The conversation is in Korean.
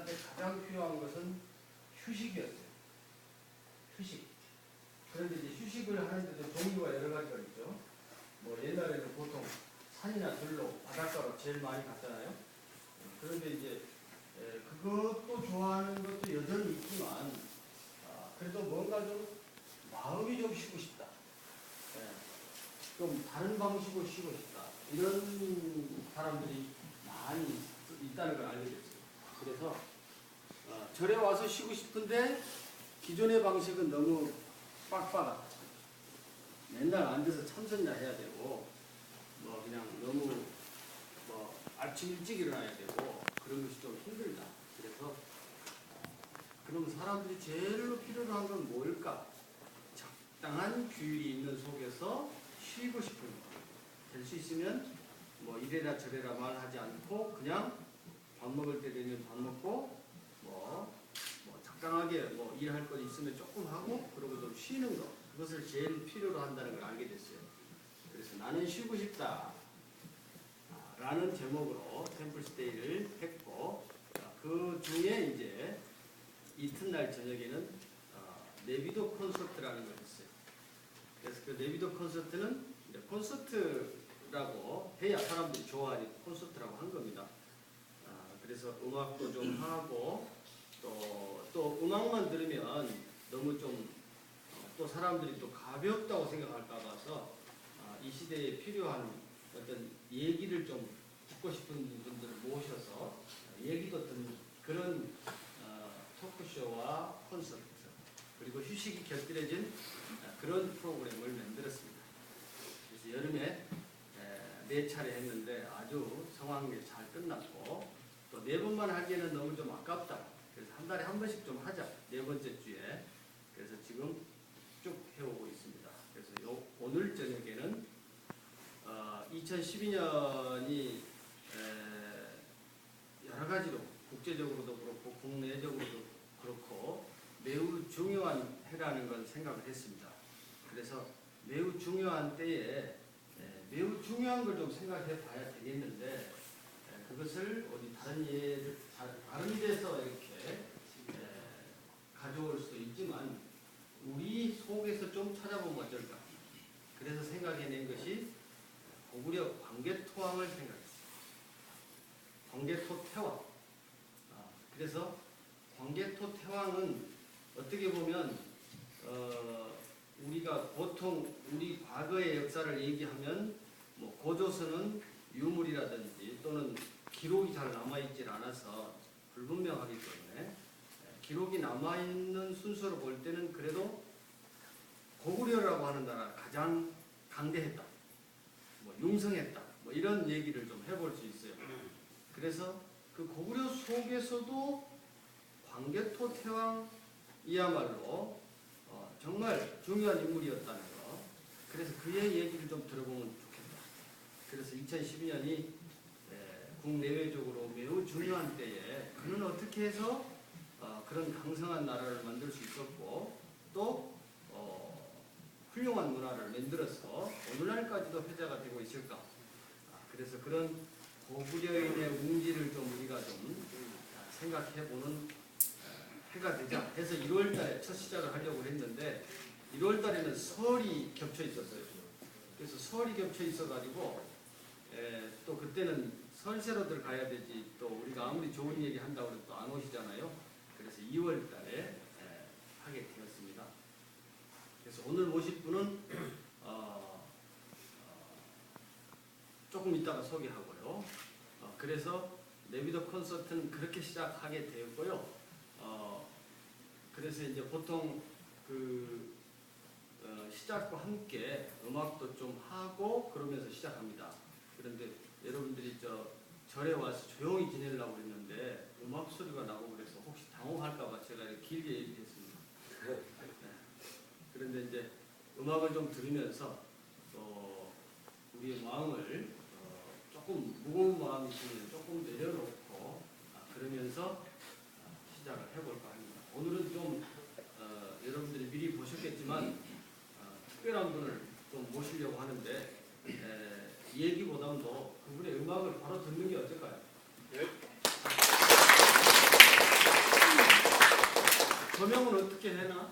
연주자한테 가장 필요한 것은 휴식이었어요. 휴식. 그런데 이제 휴식을 하는데도 종류가 여러 가지가 있죠. 뭐 옛날에는 보통 산이나 들로 바닷가로 제일 많이 갔잖아요. 그런데 이제 그것도 좋아하는 것도 여전히 있지만 그래도 뭔가 좀 마음이 좀 쉬고 싶다. 좀 다른 방식으로 쉬고 싶다. 이런 사람들이 많이 있다는 걸 알게 됐어요. 그래서 절에 와서 쉬고 싶은데 기존의 방식은 너무 빡빡하다. 맨날 앉아서 참선야 해야 되고 뭐 그냥 너무 뭐 아침 일찍 일어나야 되고 그런 것이 좀 힘들다. 그래서 그럼 사람들이 제일로 필요로 한 건 뭘까? 적당한 규율이 있는 속에서 쉬고 싶은 거. 될 수 있으면 뭐 이래라 저래라 말하지 않고 그냥 밥 먹을 때 되면 밥 먹고 뭐 적당하게 뭐 일할 거 있으면 조금 하고 그러고 좀 쉬는 거. 그것을 제일 필요로 한다는 걸 알게 됐어요. 그래서 나는 쉬고 싶다 라는 제목으로 템플스테이를 했고 그 중에 이제 이튿날 저녁에는 네비도 콘서트라는 걸 했어요. 그래서 그 네비도 콘서트는 이제 콘서트라고 해야 사람들이 좋아하니 콘서트라고 한 겁니다. 그래서 음악도 좀 하고 또 음악만 들으면 너무 좀 또 사람들이 또 가볍다고 생각할까 봐서 이 시대에 필요한 어떤 얘기를 좀 듣고 싶은 분들을 모셔서 얘기도 듣는 그런 토크쇼와 콘서트 그리고 휴식이 곁들여진 그런 프로그램을 만들었습니다. 그래서 여름에 4차례 했는데 아주 성황리에 잘 끝났고 또 4번만 하기에는 너무 좀 아깝다. 그래서 한 달에 한 번씩 좀 하자. 4번째 주에. 그래서 지금 쭉 해오고 있습니다. 그래서 오늘 저녁에는 2012년이 여러 가지로 국제적으로도 그렇고 국내적으로도 그렇고 매우 중요한 해라는 걸 생각을 했습니다. 그래서 매우 중요한 때에 매우 중요한 걸 좀 생각해 봐야 되겠는데 그것을 어디 다른 데서 이렇게 가져올 수도 있지만 우리 속에서 좀 찾아보면 어떨까. 그래서 생각해낸 것이 고구려 광개토왕을 생각했어요. 광개토태왕. 그래서 광개토태왕은 어떻게 보면 우리가 보통 우리 과거의 역사를 얘기하면 뭐 고조선은 유물이라든지 또는 기록이 잘 남아있질 않아서 불분명하기 때문에 기록이 남아있는 순서로 볼 때는 그래도 고구려라고 하는 나라가 가장 강대했다. 뭐 융성했다. 뭐 이런 얘기를 좀 해볼 수 있어요. 그래서 그 고구려 속에서도 광개토태왕이야말로 정말 중요한 인물이었다는 거. 그래서 그의 얘기를 좀 들어보면 좋겠다. 그래서 2012년이 국내외적으로 매우 중요한 때에 그는 어떻게 해서 그런 강성한 나라를 만들 수 있었고 또 훌륭한 문화를 만들어서 오늘날까지도 회자가 되고 있을까. 그래서 그런 고구려인의 운기를 좀 우리가 좀 생각해보는 해가 되자 해서 1월달에 첫 시작을 하려고 했는데 1월달에는 설이 겹쳐 있었어요. 그래서 설이 겹쳐 있어가지고 또 그때는 설세로들 가야 되지 또 우리가 아무리 좋은 얘기 한다고 해도 또 안 오시잖아요. 그래서 2월달에 하게 되었습니다. 그래서 오늘 모실 분은 조금 이따가 소개하고요. 그래서 네비도 콘서트는 그렇게 시작하게 되었고요. 그래서 이제 보통 그 시작과 함께 음악도 좀 하고 그러면서 시작합니다. 그런데 여러분들이 절에 와서 조용히 지내려고 했는데 음악 소리가 나고 그래서 혹시 당혹할까봐 제가 이렇게 길게 얘기했습니다. 네. 그런데 이제 음악을 좀 들으면서 또 우리의 마음을 조금 무거운 마음이 있으면 조금 내려놓고 그러면서 시작을 해볼까 합니다. 오늘은 좀 여러분들이 미리 보셨겠지만 특별한 분을 좀 모시려고 하는데 얘기보다도 그분의 음악을 바로 듣는 게 어떨까요? 네. 조명은 어떻게 해나?